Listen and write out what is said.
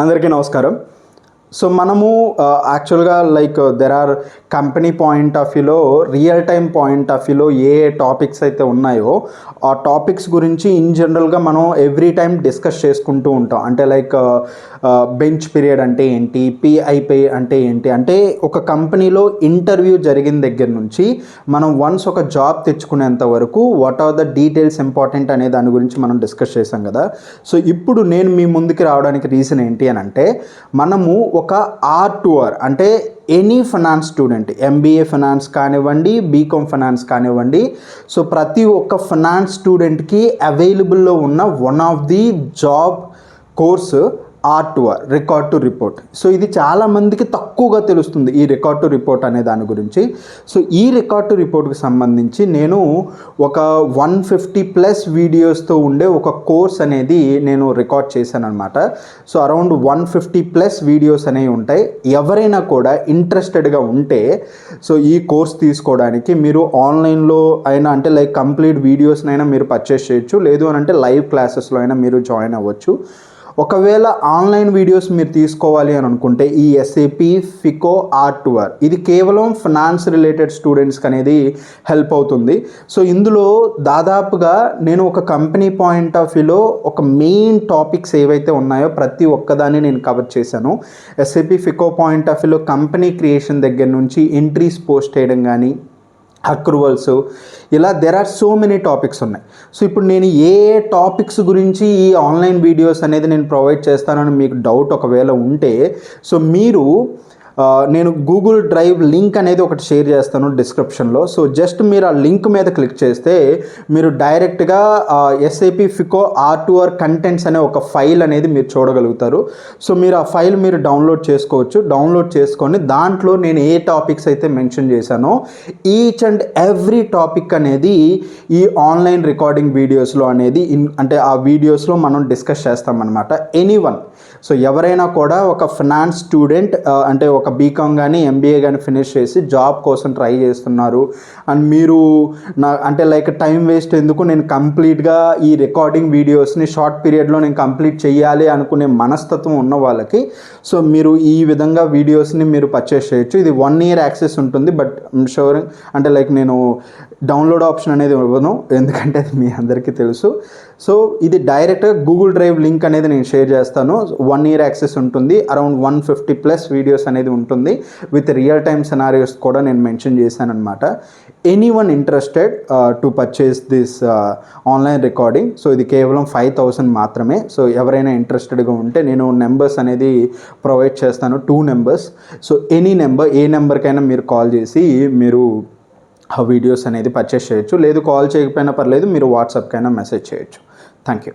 అందరికీ నమస్కారం. సో మనము యాక్చువల్గా there are company point of వ్యూలో, రియల్ టైమ్ పాయింట్ ఆఫ్ వ్యూలో ఏ టాపిక్స్ అయితే ఉన్నాయో ఆ టాపిక్స్ గురించి ఇన్ జనరల్గా మనం ఎవ్రీ టైం డిస్కస్ చేసుకుంటూ ఉంటాం. అంటే బెంచ్ పీరియడ్ అంటే ఏంటి, పిఐపే అంటే ఏంటి, అంటే ఒక కంపెనీలో ఇంటర్వ్యూ జరిగిన దగ్గర నుంచి మనం వన్స్ ఒక జాబ్ తెచ్చుకునేంత వరకు what are the details important అనే దాని గురించి మనం డిస్కస్ చేసాం కదా. సో ఇప్పుడు నేను మీ ముందుకి రావడానికి రీజన్ ఏంటి అని అంటే, మనము ఒక R2R అంటే any finance student, MBA finance కానివ్వండి, బీకామ్ ఫైనాన్స్ కానివ్వండి, సో ప్రతి ఒక్క ఫైనాన్స్ స్టూడెంట్కి అవైలబుల్లో ఉన్న one of the job course R2R, record to report. So ఇది చాలామందికి తక్కువగా తెలుస్తుంది, ఈ రికార్డ్ టు రిపోర్ట్ అనే దాని గురించి. సో ఈ రికార్డ్ టు రిపోర్ట్కి సంబంధించి నేను ఒక 150+ వీడియోస్తో ఉండే ఒక కోర్స్ అనేది నేను రికార్డ్ చేశాను అనమాట. సో అరౌండ్ 150+ వీడియోస్ అనేవి ఉంటాయి. ఎవరైనా కూడా ఇంట్రెస్టెడ్గా ఉంటే సో ఈ కోర్స్ తీసుకోవడానికి మీరు ఆన్లైన్లో అయినా, అంటే కంప్లీట్ వీడియోస్నైనా మీరు పర్చేస్ చేయొచ్చు, లేదు అని అంటే లైవ్ క్లాసెస్లో అయినా మీరు జాయిన్ అవ్వచ్చు. ఒకవేళ ఆన్లైన్ వీడియోస్ మీరు తీసుకోవాలి అని అనుకుంటే ఈ SAP FICO R2R ఇది కేవలం ఫైనాన్స్ రిలేటెడ్ స్టూడెంట్స్కి అనేది హెల్ప్ అవుతుంది. సో ఇందులో దాదాపుగా నేను ఒక కంపెనీ పాయింట్ ఆఫ్ వ్యూలో ఒక మెయిన్ టాపిక్స్ ఏవైతే ఉన్నాయో ప్రతి ఒక్కదాన్ని నేను కవర్ చేశాను. SAP FICO పాయింట్ ఆఫ్ వ్యూలో కంపెనీ క్రియేషన్ దగ్గర నుంచి ఎంట్రీస్ పోస్ట్ చేయడం కానీ, అక్రూవల్స్, ఇలా there are so many topics ఉన్నాయి. సో ఇప్పుడు నేను ఏ టాపిక్స్ గురించి ఈ ఆన్లైన్ వీడియోస్ అనేది నేను ప్రొవైడ్ చేస్తానని మీకు డౌట్ ఒకవేళ ఉంటే, సో మీరు నేను గూగుల్ డ్రైవ్ లింక్ అనేది ఒకటి షేర్ చేస్తాను డిస్క్రిప్షన్లో. సో జస్ట్ మీరు ఆ లింక్ మీద క్లిక్ చేస్తే మీరు డైరెక్ట్గా SAP FICO R2R కంటెంట్స్ అనే ఒక ఫైల్ అనేది మీరు చూడగలుగుతారు. సో మీరు ఆ ఫైల్ మీరు డౌన్లోడ్ చేసుకోవచ్చు. డౌన్లోడ్ చేసుకొని దాంట్లో నేను ఏ టాపిక్స్ అయితే మెన్షన్ చేశానో ఈచ్ అండ్ ఎవ్రీ టాపిక్ అనేది ఈ ఆన్లైన్ రికార్డింగ్ వీడియోస్లో అనేది అంటే ఆ వీడియోస్లో మనం డిస్కస్ చేస్తామన్నమాట. ఎనీవన్, సో ఎవరైనా కూడా ఒక ఫైనాన్స్ స్టూడెంట్, అంటే ఒక బీకామ్ కానీ MBA కానీ ఫినిష్ చేసి జాబ్ కోసం ట్రై చేస్తున్నారు అండ్ మీరు అంటే టైం వేస్ట్ ఎందుకు, నేను కంప్లీట్గా ఈ రికార్డింగ్ వీడియోస్ని షార్ట్ పీరియడ్లో నేను కంప్లీట్ చేయాలి అనుకునే మనస్తత్వం ఉన్న వాళ్ళకి సో మీరు ఈ విధంగా వీడియోస్ని మీరు పర్చేస్ చేయొచ్చు. ఇది 1 year యాక్సెస్ ఉంటుంది. బట్ ఐమ్ షూర్ అంటే నేను డౌన్లోడ్ ఆప్షన్ అనేది ఇవ్వను, ఎందుకంటే అది మీ అందరికీ తెలుసు. సో ఇది డైరెక్ట్గా గూగుల్ డ్రైవ్ లింక్ అనేది నేను షేర్ చేస్తాను. 1 year యాక్సెస్ ఉంటుంది. అరౌండ్ 150+ వీడియోస్ అనేది ఉంటుంది. విత్ రియల్ టైమ్ సినారియోస్ కూడా నేను మెన్షన్ చేశాను అనమాట. Anyone interested to purchase this online recording. So ఇది కేవలం 5,000 మాత్రమే. సో ఎవరైనా ఇంట్రెస్టెడ్గా ఉంటే నేను నెంబర్స్ అనేది ప్రొవైడ్ చేస్తాను, 2 numbers. సో ఎనీ నెంబర్, ఏ నెంబర్కైనా మీరు కాల్ చేసి మీరు ఆ వీడియోస్ అనేది పర్చేస్ చేయొచ్చు. లేదు కాల్ చేయకపోయినా పర్లేదు, మీరు వాట్సాప్కైనా మెసేజ్ చేయొచ్చు. Thank you.